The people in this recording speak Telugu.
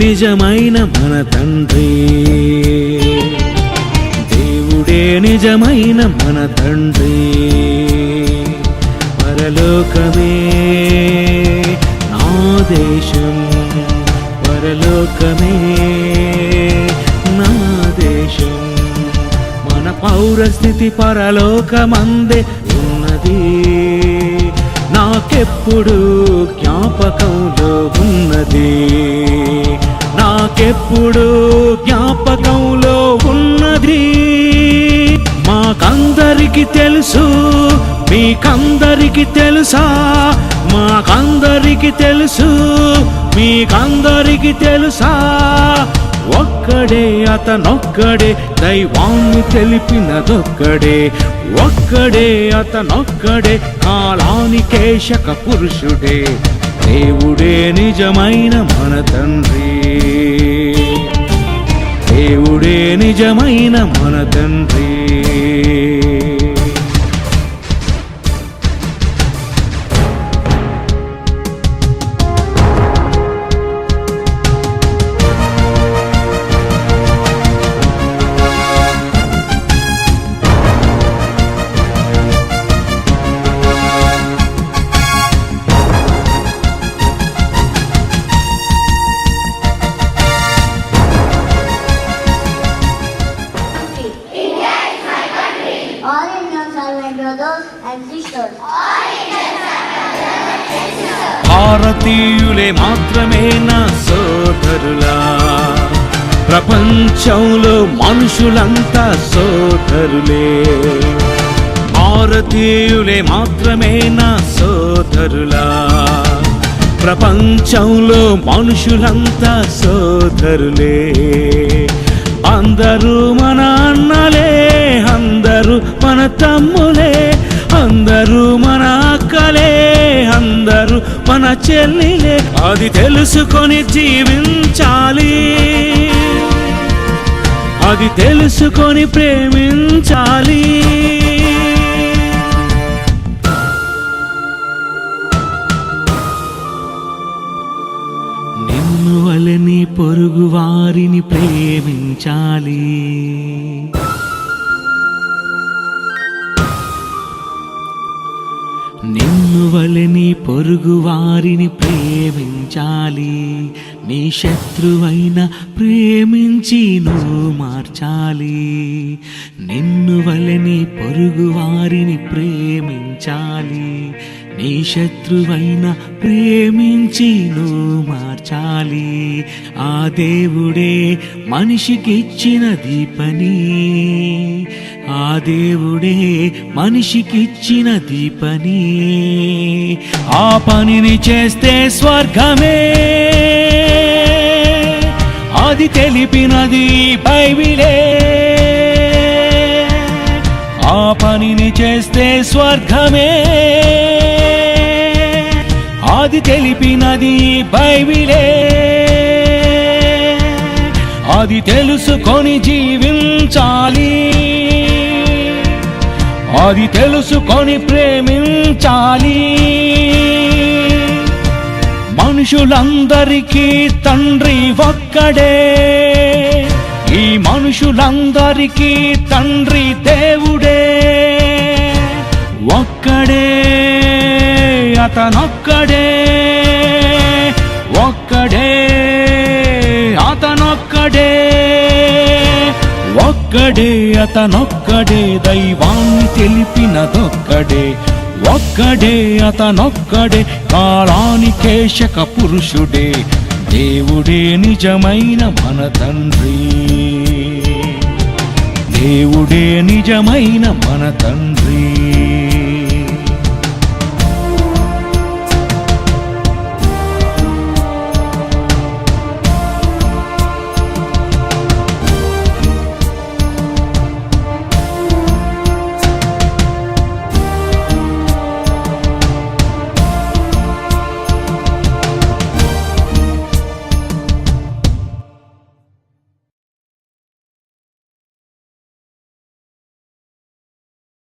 నిజమైన మన తండ్రి, దేవుడే నిజమైన మన తండ్రి. పరలోకమే నా దేశం, పరలోకమే నా దేశం. మన పౌరస్థితి పరలోకమందే ఉన్నది, నాకెప్పుడు జ్ఞాపకంలో ఉన్నది, నాకెప్పుడు జ్ఞాపకంలో ఉన్నది. మాకందరికి తెలుసు, మీకందరికి తెలుసా? మాకందరికి తెలుసు, మీకందరికి తెలుసా? ఒక్కడే అతనొక్కడే, దైవాన్ని తెలిపినదొక్కడే. ఒక్కడే అతనొక్కడే, కాలానికేశక పురుషుడే. దేవుడే నిజమైన మన తండ్రి, దేవుడే నిజమైన మన తండ్రి. All Indians are my brothers and sisters. భారతీయులే మాత్రమే నా సోదరులా, ప్రపంచంలో మనుషులంతా సోదరులే. భారతీయులే మాత్రమే నా సోదరులా, ప్రపంచంలో మనుషులంతా సోదరులే. అందరూ మన అన్నలే, అందరూ మన తమ్ములే, అందరూ మన అక్కలే, అందరూ మన చెల్లిలే. అది తెలుసుకొని జీవించాలి, అది తెలుసుకొని ప్రేమించాలి. నిన్ను వలని పొరుగు వారిని ప్రేమించాలి, నిన్ను వలని పొరుగు వారిని ప్రేమించాలి. నీ శత్రువైన ప్రేమించి నువ్వు మార్చాలి. నిన్ను వలని పొరుగు వారిని ప్రేమించాలి. నీ శత్రువైన ప్రేమించి నువ్వు మార్చాలి. ఆ దేవుడే మనిషికిచ్చినది పని, ఆ దేవుడే మనిషికిచ్చినది పని. ఆ పనిని చేస్తే స్వర్గమే, అది తెలిపినది బైబిలే. ఆ పనిని చేస్తే స్వర్గమే, అది తెలిపినది బైబిలే. అది తెలుసుకొని జీవించాలి, అది తెలుసుకొని ప్రేమించాలి. మనుషులందరికీ తండ్రి ఒక్కడే, ఈ మనుషులందరికీ తండ్రి దేవుడే. ఒక్కడే అతనొక్కడే, ఒక్కడే అతనొక్కడే, ఒక్కడే అతనొక్కడే, దైవాన్ని తెలిపినదొక్కడే. ఒక్కడే అతనొక్కడే, కాలానికేశక పురుషుడే. దేవుడే నిజమైన మన తండ్రి, దేవుడే నిజమైన మన తండ్రి.